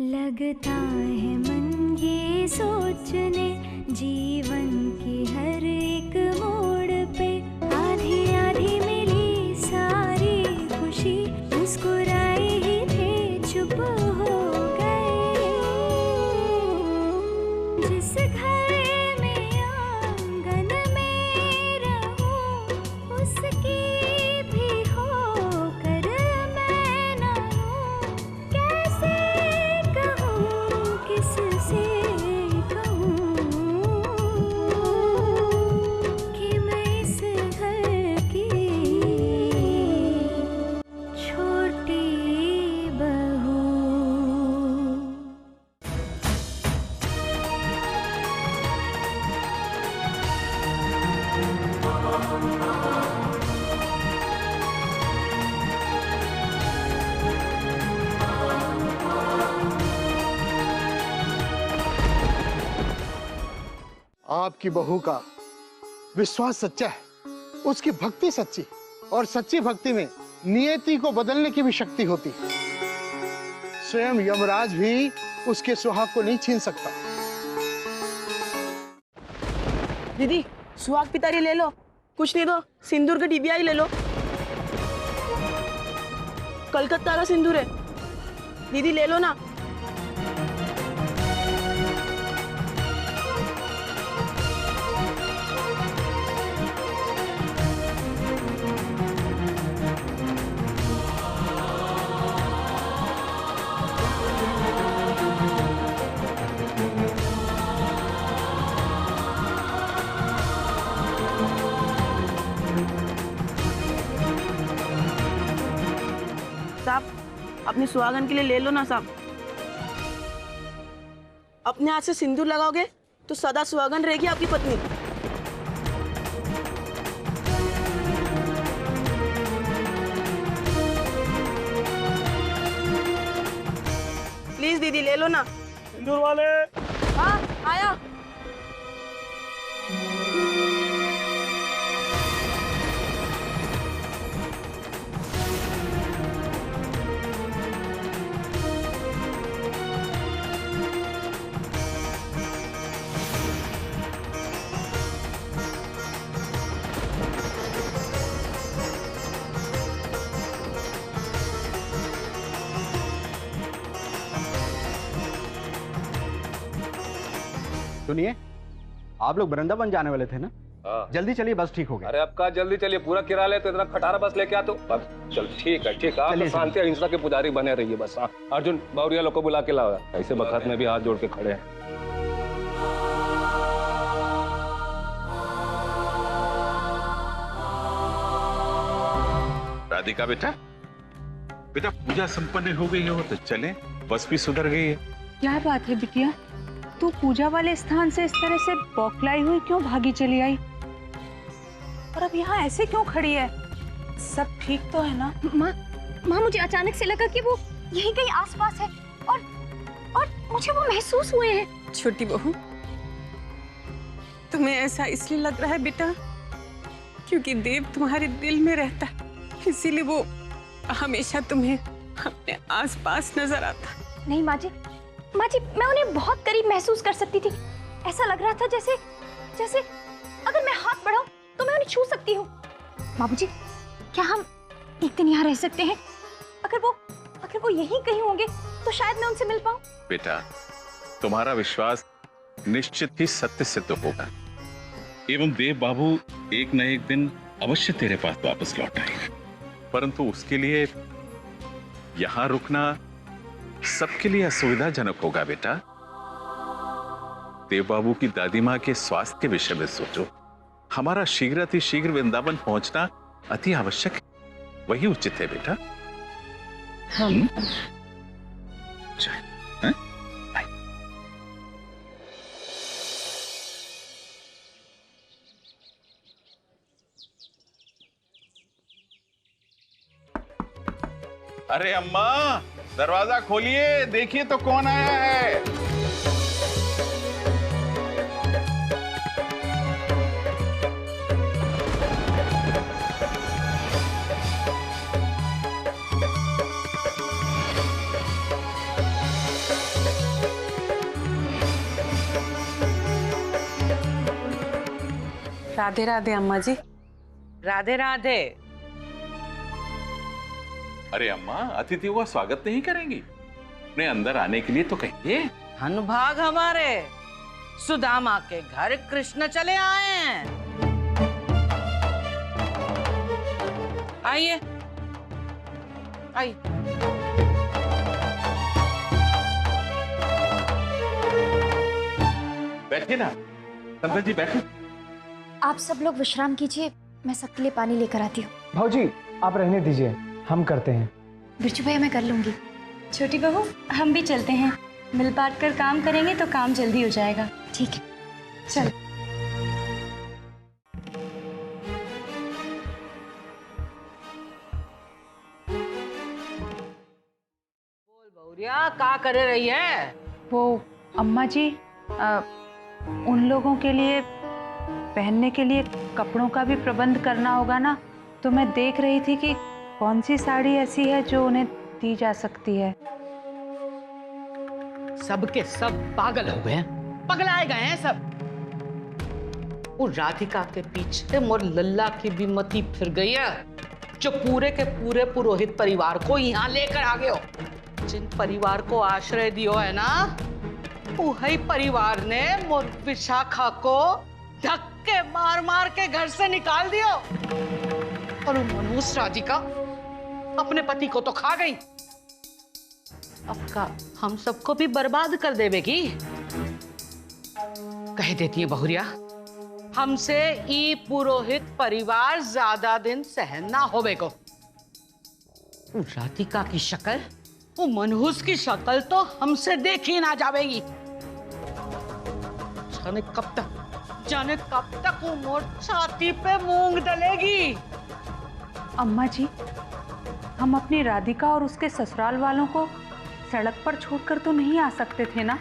लगता है मन ये सोचने जीवन की हर एक मोड़ पे आधी आधी मिली सारी खुशी मुस्कुराए ही थे चुप हो गए। जिस घर में आंगन में रहूं उसकी भी होकर मैं ना हूं। कैसे कहूं किससे कहूं कि मैं इस घर की छोटी बहू। आपकी बहू का विश्वास सच्चा है, उसकी भक्ति सच्ची, और सच्ची भक्ति में नियति को बदलने की भी शक्ति होती है। स्वयं यमराज भी उसके सुहाग को नहीं छीन सकता। दीदी सुहाग पितारी ले लो, कुछ नहीं तो सिंदूर का डिबिया ही ले लो। कलकत्ता का सिंदूर है दीदी, ले लो ना। साहब अपने सुहागन के लिए ले लो ना साहब। अपने हाथ से सिंदूर लगाओगे तो सदा सुहागन रहेगी आपकी पत्नी। प्लीज दीदी ले लो ना। सिंदूर वाले। हाँ आया। सुनिए, आप लोग वृंदावन जाने वाले थे ना? जल्दी चलिए, बस ठीक हो गया। अरे अब का जल्दी चलिए, पूरा किराया ले तो इतना खटारा बस लेके आ तो बस। चल ठीक है ठीक है, आप तो शांति अहिंसा के पुजारी बने रहिए बस। हाँ अर्जुन बावरिया लोग को बुला के लाओ, ऐसे बखत में भी हाथ जोड़ के खड़े हैं। राधिका बेटा, बेटा पूजा संपन्न हो गई हो तो चले, बस भी सुधर गई है। क्या बात है बिटिया, तू पूजा वाले स्थान से इस तरह से बौखलाई हुई क्यों भागी चली आई? और अब यहाँ ऐसे क्यों खड़ी है? सब ठीक तो है ना? माँ मुझे अचानक से लगा कि वो यहीं कहीं आसपास है और मुझे वो महसूस हुए हैं। छोटी बहू, तुम्हें ऐसा इसलिए लग रहा है बेटा क्योंकि देव तुम्हारे दिल में रहता है, इसीलिए वो हमेशा तुम्हें अपने आसपास नजर आता। नहीं माँ जी, मैं उन्हें बहुत करीब महसूस कर सकती थी। ऐसा लग रहा था जैसे जैसे अगर मैं हाथ बढ़ाऊं तो मैं उन्हें छू सकती हूँ। बाबूजी, क्या हम एक दिन यहाँ रह सकते हैं? अगर वो यहीं कहीं होंगे तो शायद मैं उनसे मिल पाऊं। बेटा तुम्हारा विश्वास निश्चित ही सत्य सिद्ध होगा एवं देव बाबू एक न एक दिन अवश्य तेरे पास वापस लौट आएंगे, परंतु उसके लिए यहाँ रुकना सबके लिए असुविधाजनक होगा। बेटा देव बाबू की दादी माँ के स्वास्थ्य के विषय में सोचो। हमारा शीघ्र अति शीघ्र वृंदावन पहुंचना अति आवश्यक है, वही उचित है बेटा। हम अरे अम्मा दरवाजा खोलिए, देखिए तो कौन आया है। राधे राधे अम्मा जी। राधे राधे। अरे अम्मा, अतिथियों का स्वागत नहीं करेंगी? उन्हें अंदर आने के लिए तो कहिए। धनभाग हमारे, सुदामा के घर कृष्ण चले आए हैं। आइए आइए। बैठिए ना संतन जी, बैठिए। आप सब लोग विश्राम कीजिए, मैं सबके लिए पानी लेकर आती हूँ। भाऊजी आप रहने दीजिए, हम करते हैं। बिरजू भैया मैं कर लूंगी। छोटी बहू हम भी चलते हैं, मिल बांट कर काम करेंगे तो काम जल्दी हो जाएगा। ठीक है चल। बोल बहुरिया, क्या करे रही है? वो अम्मा जी, उन लोगों के लिए पहनने के लिए कपड़ों का भी प्रबंध करना होगा ना, तो मैं देख रही थी कि कौन सी साड़ी ऐसी है जो उन्हें दी जा सकती है। सबके सब पागल हो गए हैं, पगलाए गए हैं सब। वो राधिका के पीछे मोर लल्ला की भी मती फिर गई है, जो पूरे के पूरे पुरोहित परिवार को यहाँ लेकर आ गए हो। जिन परिवार को आश्रय दियो है ना, वही परिवार ने मोर विशाखा को धक्के मार मार के घर से निकाल दियो। और वो मनहूस राधिका अपने पति को तो खा गई, अब का हम सबको भी बर्बाद कर देवेगी। कह देती है बहुरिया, हमसे ई पुरोहित परिवार ज्यादा दिन सहन ना होवे को। वो राधिका की शक्ल, वो मनहूस की शक्ल तो हमसे देखी ना जावेगी। जाने कब तक वो मोर छाती पे मूंग डलेगी। अम्मा जी, हम अपनी राधिका और उसके ससुराल वालों को सड़क पर छोड़कर तो नहीं आ सकते थे ना।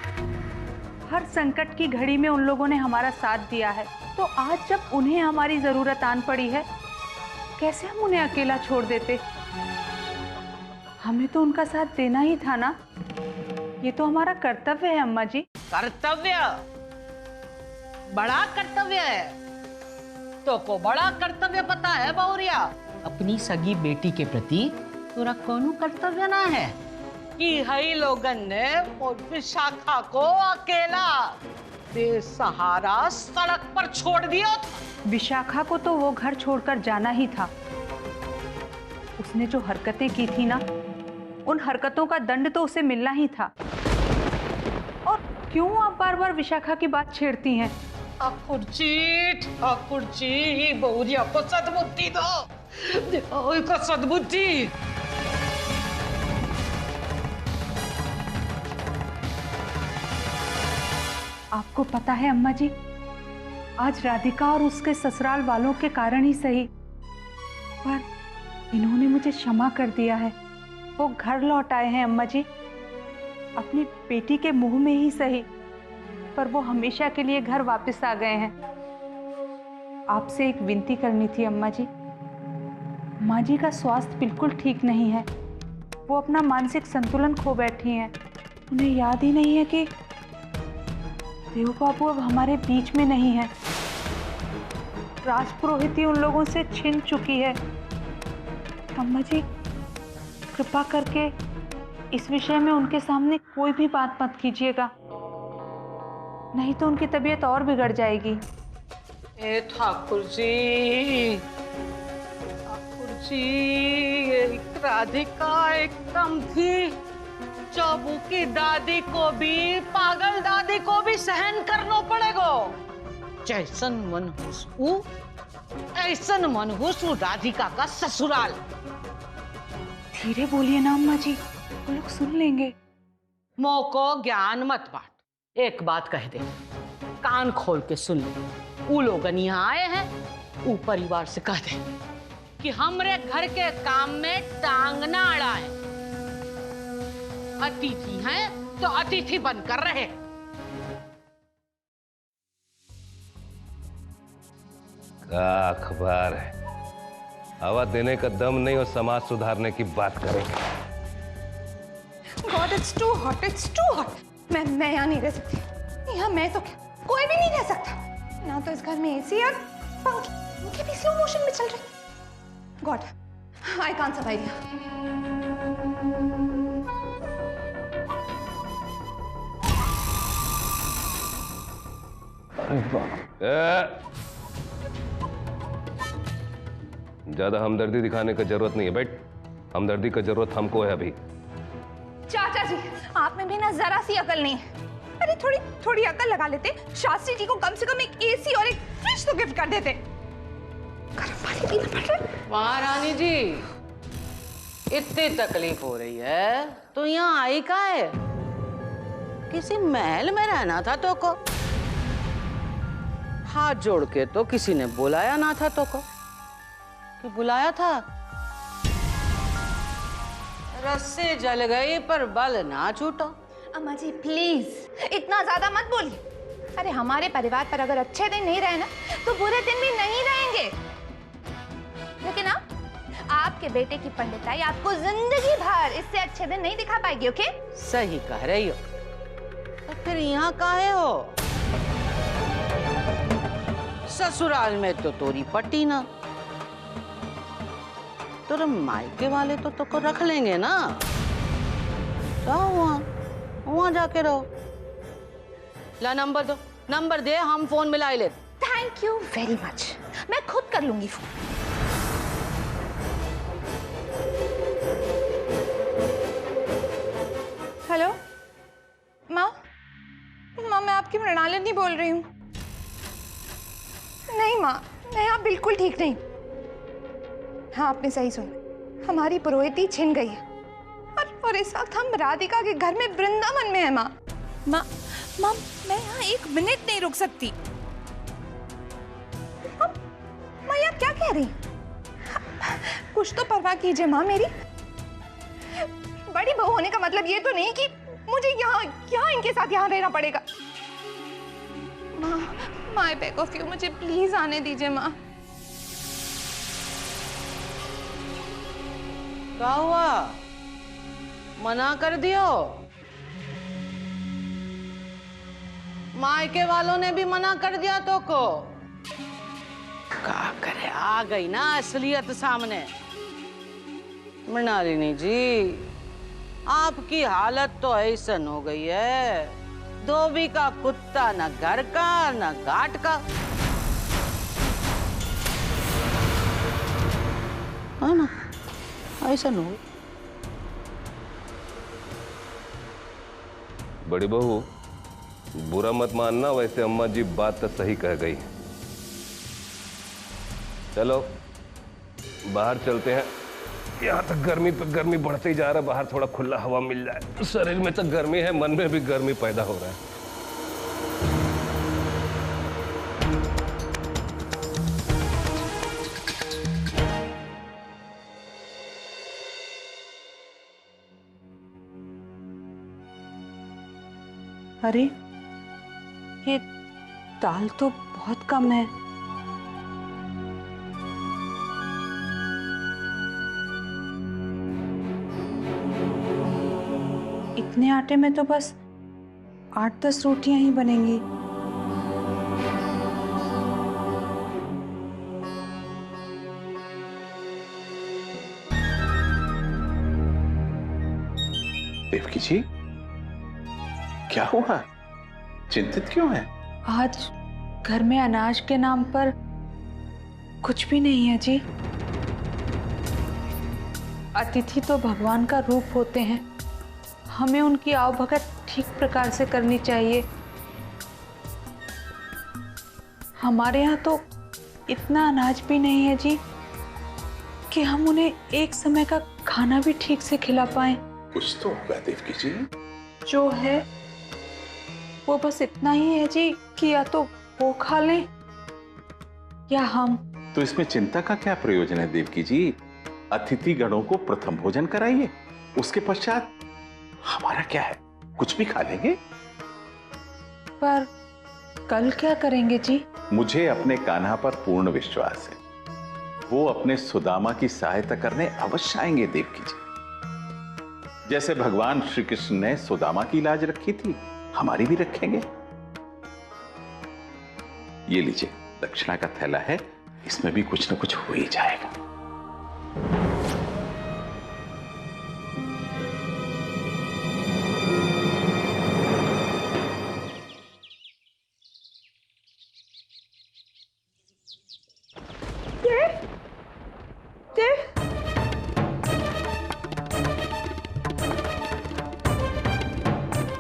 हर संकट की घड़ी में उन लोगों ने हमारा साथ दिया है, तो आज जब उन्हें हमारी जरूरत आन पड़ी है, कैसे हम उन्हें अकेला छोड़ देते? हमें तो उनका साथ देना ही था ना। ये तो हमारा कर्तव्य है अम्मा जी। कर्तव्य? बड़ा कर्तव्य है तो को बड़ा कर्तव्य पता है बहुरिया? अपनी सगी बेटी के प्रति तोरा कौन कर्तव्य ना है कि हई लोगन ने विशाखा को अकेला बेसहारा सड़क पर छोड़ दिया था। विशाखा को तो वो घर छोड़कर जाना ही था। उसने जो हरकतें की थी ना, उन हरकतों का दंड तो उसे मिलना ही था। और क्यों आप बार बार विशाखा की बात छेड़ती हैं? ठाकुर जी बहुरिया को सद्बुद्धि दो, सद्बुद्धि। आपको पता है अम्मा जी, आज राधिका और उसके ससुराल वालों के कारण ही सही, पर इन्होंने मुझे क्षमा कर दिया है। वो घर लौट आए हैं अम्मा जी, अपनी बेटी के मुंह में ही सही, पर वो हमेशा के लिए घर वापस आ गए हैं। आपसे एक विनती करनी थी अम्मा जी। माँ जी का स्वास्थ्य बिल्कुल ठीक नहीं है, वो अपना मानसिक संतुलन खो बैठी हैं। उन्हें याद ही नहीं है कि देव बाबू अब हमारे बीच में नहीं है। राजपुरोहिती उन लोगों से छिन चुकी है। अम्मा जी, कृपा करके इस विषय में उनके सामने कोई भी बात मत कीजिएगा, नहीं तो उनकी तबीयत और बिगड़ जाएगी। ए ठाकुर जी, राधिका एकदम थी, चौबू की दादी को भी, पागल दादी को भी सहन करना पड़ेगा। जैसन मनहूस ऐसन मनहूस राधिका का ससुराल। धीरे बोलिए ना अम्मा जी, वो लोग सुन लेंगे। मोको ज्ञान मत बांट, एक बात कह दे, कान खोल के सुन ले। वो लोग यहाँ आए हैं, वो परिवार से कह दे कि हमरे घर के काम में टांग ना अड़ाए। अतिथि हैं तो अतिथि बनकर रहे। क्या अखबार है, हवा देने का दम नहीं और समाज सुधारने की बात करेंगे। God, it's too hot, it's too hot. मैं यहाँ नहीं रह सकती। यहाँ मैं तो क्या, कोई भी नहीं रह सकता। ना तो इस घर में एसी है, पंखे भी स्लो मोशन में चल रहे। God, I can't survive here. ज्यादा हमदर्दी दिखाने का जरूरत नहीं है, बेट। हमदर्दी का जरूरत हमको है अभी। चाचा जी, आप में भी ना जरा सी अकल नहीं है। अरे थोड़ी अकल लगा लेते, शास्त्री जी को कम से कम एक एसी और एक फ्रिज तो गिफ्ट कर देते। गर्म पानी पीना पड़ रहा है। महारानी जी, इतनी तकलीफ हो रही है तो यहाँ आई का है? किसी महल में रहना था तो को। हाथ जोड़ के तो किसी ने बुलाया ना था तो को। कि बुलाया था? रस्से जल गई पर बल ना छूटा। अम्मा जी प्लीज इतना ज्यादा मत बोलिए। अरे हमारे परिवार पर अगर अच्छे दिन नहीं रहे ना तो बुरे दिन भी नहीं रहेंगे। लेकिन आपके बेटे की पंडिताई आपको जिंदगी भर इससे अच्छे दिन नहीं दिखा पाएगी। ओके? सही कह रही हो। तो फिर यहाँ काहे हो? ससुराल में तो तोरी पट्टी ना। तो मायके वाले तो को रख लेंगे ना। जाओ वहाँ जाके रहो। ला नंबर दो, नंबर दे, हम फोन मिला ले। थैंक यू वेरी मच, मैं खुद कर लूंगी फोन। हेलो माँ, मैं आपकी मृणालिनी बोल रही हूँ। नहीं माँ, मैं यहाँ बिल्कुल ठीक नहीं। हाँ आपने सही सुना, हमारी पुरोहिती छिन गई है और इस वक्त हम राधिका के घर में वृंदावन में है। माँ मैं यहाँ एक मिनट नहीं रुक सकती। माँ आप क्या कह रही? कुछ तो परवाह कीजिए माँ मेरी। बड़ी बहू होने का मतलब ये तो नहीं कि मुझे यहाँ इनके साथ यहाँ रहना पड़ेगा। माँ आई बेग ऑफ यू, मुझे प्लीज आने दीजिए माँ। क्या हुआ? मना कर दियो? मायके वालों ने भी मना कर दिया तो को? क्या करे, आ गई ना असलियत सामने। मृणालिनी जी, आपकी हालत तो ऐसन हो गई है, धोबी का कुत्ता न घर का न घाट का। है ना? ऐसा हो। बड़ी बहू, बुरा मत मानना, वैसे अम्मा जी बात तो सही कह गई। चलो बाहर चलते हैं। यहाँ तक गर्मी पे गर्मी बढ़ते ही जा रहा है। बाहर थोड़ा खुला हवा मिल जाए। शरीर में तो गर्मी है, मन में भी गर्मी पैदा हो रहा है। अरे ये दाल तो बहुत कम है। इतने आटे में तो बस 8-10 रोटियां ही बनेंगी। देवकी जी, क्या हुआ? चिंतित क्यों है? आज घर में अनाज के नाम पर कुछ भी नहीं है जी। अतिथि तो भगवान का रूप होते हैं, हमें उनकी आवभगत ठीक प्रकार से करनी चाहिए। हमारे यहाँ तो इतना अनाज भी नहीं है जी कि हम उन्हें एक समय का खाना भी ठीक से खिला पाएं। कुछ तो होगा देवकी जी। जो है वो बस इतना ही है जी कि या तो वो खा लें या हम। तो इसमें चिंता का क्या प्रयोजन है देवकी जी? अतिथि गणों को प्रथम भोजन कराइए, उसके पश्चात हमारा क्या है, कुछ भी खा लेंगे। पर कल क्या करेंगे जी? मुझे अपने कान्हा पर पूर्ण विश्वास है, वो अपने सुदामा की सहायता करने अवश्य आएंगे देवकी जी। जैसे भगवान श्री कृष्ण ने सुदामा की लाज रखी थी, हमारी भी रखेंगे। ये लीजिए, दक्षिणा का थैला है, इसमें भी कुछ न कुछ हो ही जाएगा।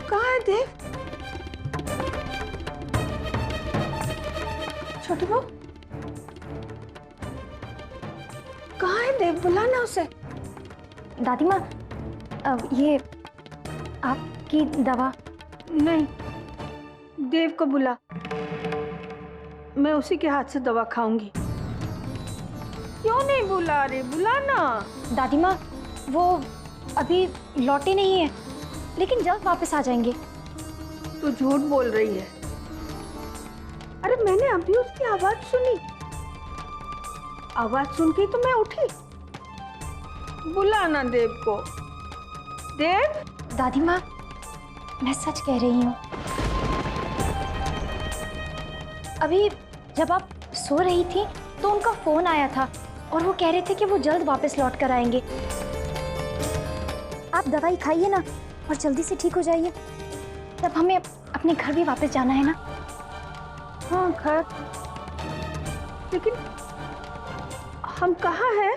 कहाँ है देव? छोटी बहू कहाँ है देव? बुलाना उसे। दादी माँ, ये आपकी दवा। नहीं, देव को बुला, मैं उसी के हाथ से दवा खाऊंगी। क्यों नहीं बुला रहे? बुलाना। दादी माँ, वो अभी लौटे नहीं है, लेकिन जल्द वापस आ जाएंगे। तू झूठ बोल रही है। अरे मैंने अभी उसकी आवाज सुनी, आवाज सुन के तो मैं उठी। बुलाना देव को। देव। दादी माँ, मैं सच कह रही हूँ। अभी जब आप सो रही थी तो उनका फोन आया था और वो कह रहे थे कि वो जल्द वापस लौट कर आएंगे। आप दवाई खाइए ना और जल्दी से ठीक हो जाइए, तब हमें अपने घर भी वापस जाना है ना। हाँ घर, लेकिन हम कहाँ हैं?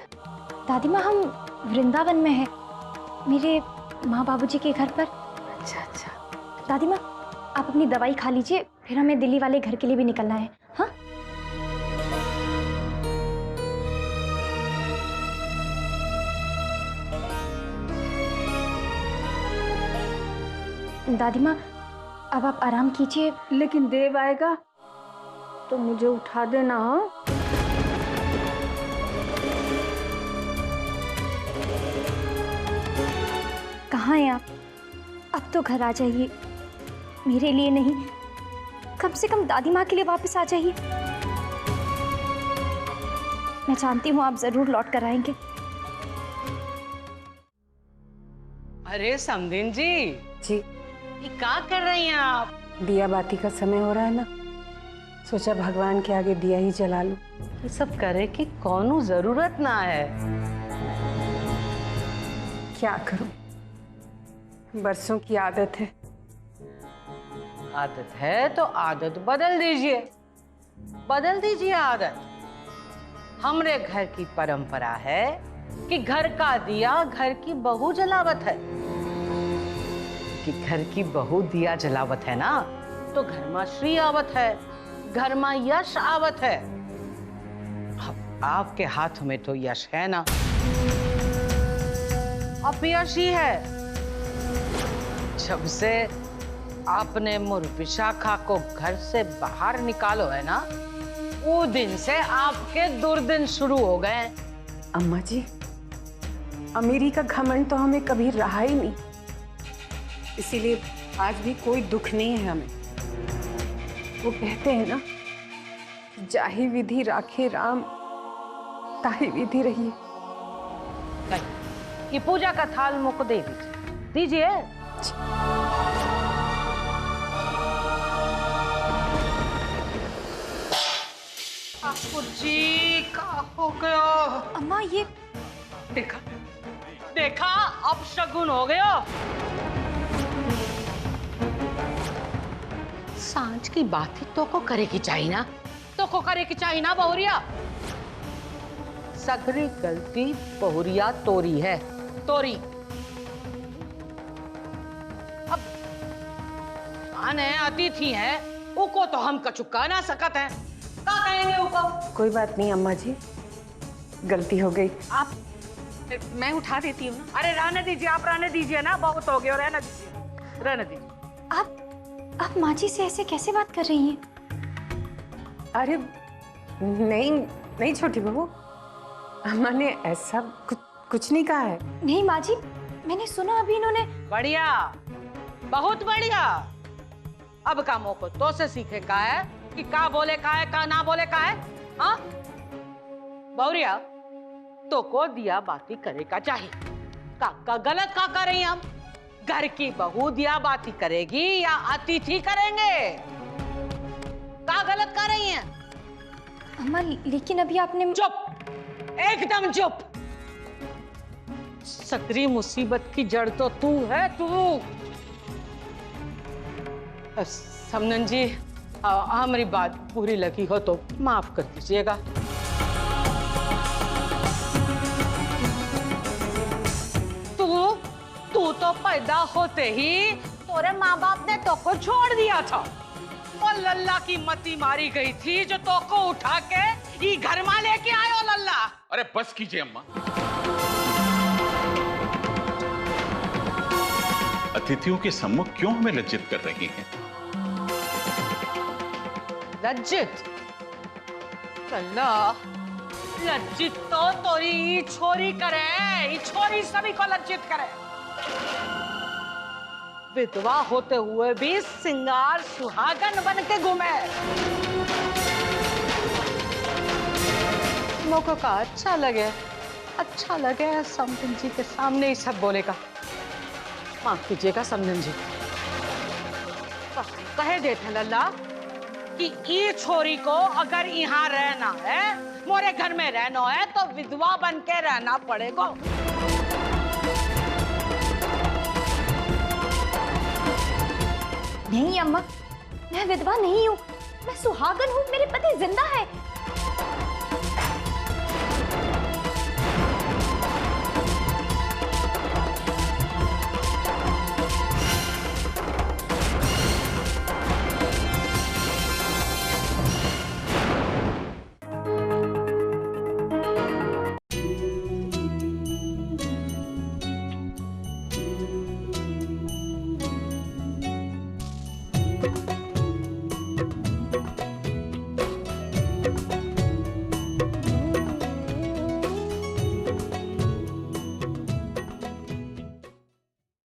दादी माँ, हम वृंदावन में हैं, मेरे माँ बाबूजी के घर पर। अच्छा अच्छा। दादी माँ, आप अपनी दवाई खा लीजिए, फिर हमें दिल्ली वाले घर के लिए भी निकलना है। हाँ, दादी माँ, अब आप आराम कीजिए। लेकिन देव आएगा तो मुझे उठा देना। हाँ, कहाँ हैं आप? अब तो घर आ जाइए, मेरे लिए नहीं, कम से कम दादी माँ के लिए वापस आ जाइए। मैं जानती हूँ आप जरूर लौट कर आएंगे। अरे समधिन जी, जी ये क्या कर रही हैं आप? दिया बाती का समय हो रहा है ना, सोचा भगवान के आगे दिया ही जला लूं। ये सब करे की कौनो जरूरत ना है। क्या करूं, बरसों की आदत है। आदत है तो आदत बदल दीजिए, बदल दीजिए आदत। हमरे घर की परंपरा है कि घर का दिया घर की बहू जलावत है, कि घर की बहू दिया जलावत है ना तो घर में श्री आवत है, घर में यश आवत है। अब आपके हाथ में तो यश है ना, अपयश ही है। जब से आपने मुर विशाखा को घर से बाहर निकालो है ना, वो दिन से आपके दुर्दिन शुरू हो गए। अम्मा जी, अमीरी का घमंड तो हमें कभी रहा ही नहीं, इसीलिए आज भी कोई दुख नहीं है हमें। वो कहते हैं ना, जाहि विधि राखे राम, ताहि विधि रही। ये पूजा का थाल मुझको दे दीजिए, दीजिए। जी क्या हो गया? अम्मा, ये देखा देखा, अब शगुन हो गया। सांझ की बात ही तो को करे की चाहिए ना, तो को करे की चाहिए ना बहुरिया। सगरी गलती बहुरिया तोरी है, तोरी। अब आने अतिथि है, उको तो हम कछु कह ना सकत हैं, क्या कहेंगे उको? कोई बात नहीं अम्मा जी, गलती हो गई। आप, मैं उठा देती हूँ ना। अरे रहने दीजिए, आप रहने दीजिए ना, बहुत हो गया, रहने दीजिए, रहने दीजिए। आप माँ जी से ऐसे कैसे बात कर रही हैं? अरे नहीं नहीं छोटी बहू, अम्मा ने ऐसा कुछ नहीं कहा है। नहीं माँ जी, मैंने सुना अभी इन्होंने। बढ़िया, बहुत बढ़िया। अब कामों को तो से सीखे का है कि का बोले का है, का ना बोले का है। हाँ बहुरिया, तो को दिया बाती करे का चाहिए। का गलत का कर रही हम? घर की बहू दिया बाती करेगी या अतिथि करेंगे? का गलत कर रही हैं? अम्मा लेकिन अभी आपने चुप, एकदम चुप। सगरी मुसीबत की जड़ तो तू है, तू। समनन जी, हमारी बात पूरी लगी हो तो माफ कर दीजिएगा। तू तो पैदा होते ही तोरे माँ बाप ने तो को छोड़ दिया था और लल्ला की मती मारी गई थी जो तो को उठा के ये घर में लेके आयो लल्ला। अरे बस कीजिए अम्मा। अतिथियों के सम्मुख क्यों हमें लज्जित कर रही हैं? लज्जित? लल्ला, लज्जित तो तोरी छोरी करे, ये छोरी सभी को लज्जित करे। विधवा होते हुए भी सिंगार सुहागन बन के घूमे। मौका का अच्छा लगे समधन जी के सामने ही सब बोलेगा। माफ कीजिएगा समधन जी, कहे देते लल्ला कि ये छोरी को अगर यहाँ रहना है, मोरे घर में रहना है तो विधवा बन के रहना पड़ेगा। नहीं अम्मा, मैं विधवा नहीं हूँ, मैं सुहागन हूँ, मेरे पति जिंदा है।